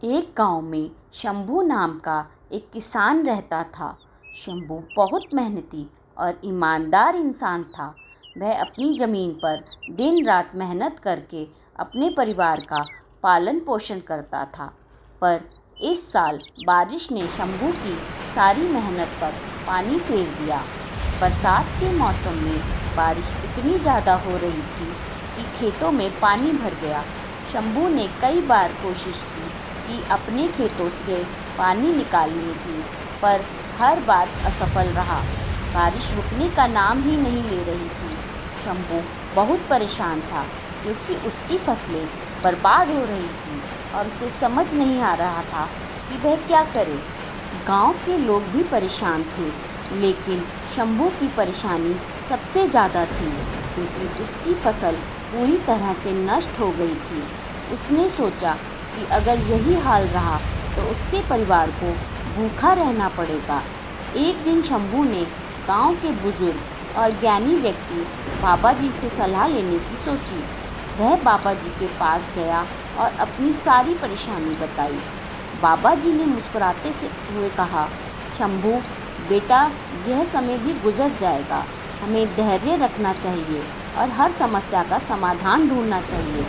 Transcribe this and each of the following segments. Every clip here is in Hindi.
एक गांव में शंभू नाम का एक किसान रहता था। शंभू बहुत मेहनती और ईमानदार इंसान था। वह अपनी ज़मीन पर दिन रात मेहनत करके अपने परिवार का पालन पोषण करता था। पर इस साल बारिश ने शंभू की सारी मेहनत पर पानी फेर दिया। बरसात के मौसम में बारिश इतनी ज़्यादा हो रही थी कि खेतों में पानी भर गया। शंभू ने कई बार कोशिश की कि अपने खेतों से पानी निकालने की, पर हर बार असफल रहा। बारिश रुकने का नाम ही नहीं ले रही थी। शंभू बहुत परेशान था क्योंकि उसकी फसलें बर्बाद हो रही थी और उसे समझ नहीं आ रहा था कि वह क्या करे। गांव के लोग भी परेशान थे, लेकिन शंभू की परेशानी सबसे ज़्यादा थी क्योंकि उसकी फसल पूरी तरह से नष्ट हो गई थी। उसने सोचा कि अगर यही हाल रहा तो उसके परिवार को भूखा रहना पड़ेगा। एक दिन शंभू ने गांव के बुजुर्ग और ज्ञानी व्यक्ति बाबा जी से सलाह लेने की सोची। वह बाबा जी के पास गया और अपनी सारी परेशानी बताई। बाबा जी ने मुस्कुराते से हुए कहा, शंभू बेटा, यह समय भी गुजर जाएगा। हमें धैर्य रखना चाहिए और हर समस्या का समाधान ढूंढना चाहिए।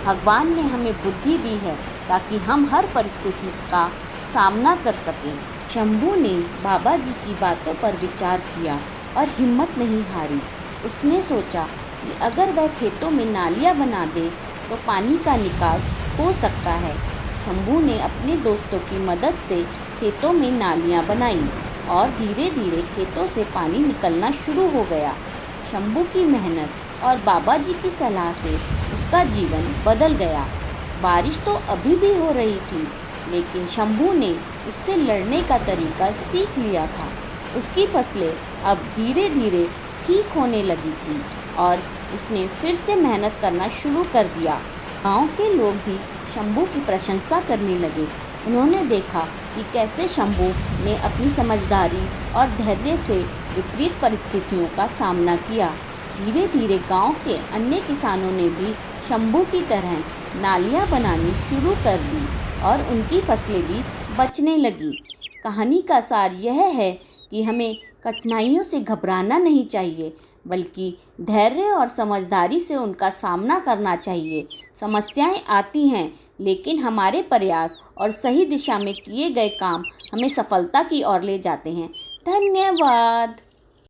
भगवान ने हमें बुद्धि दी है ताकि हम हर परिस्थिति का सामना कर सकें। शंभू ने बाबा जी की बातों पर विचार किया और हिम्मत नहीं हारी। उसने सोचा कि अगर वह खेतों में नालियां बना दे तो पानी का निकास हो सकता है। शंभू ने अपने दोस्तों की मदद से खेतों में नालियां बनाई और धीरे धीरे खेतों से पानी निकलना शुरू हो गया। शंभू की मेहनत और बाबा जी की सलाह से उसका जीवन बदल गया। बारिश तो अभी भी हो रही थी, लेकिन शंभू ने उससे लड़ने का तरीका सीख लिया था। उसकी फसलें अब धीरे धीरे ठीक होने लगी थी और उसने फिर से मेहनत करना शुरू कर दिया। गांव के लोग भी शंभू की प्रशंसा करने लगे। उन्होंने देखा कि कैसे शंभू ने अपनी समझदारी और धैर्य से विपरीत परिस्थितियों का सामना किया। धीरे धीरे गांव के अन्य किसानों ने भी शंभू की तरह नालियां बनानी शुरू कर दी और उनकी फसलें भी बचने लगी। कहानी का सार यह है कि हमें कठिनाइयों से घबराना नहीं चाहिए, बल्कि धैर्य और समझदारी से उनका सामना करना चाहिए। समस्याएं आती हैं, लेकिन हमारे प्रयास और सही दिशा में किए गए काम हमें सफलता की ओर ले जाते हैं। धन्यवाद।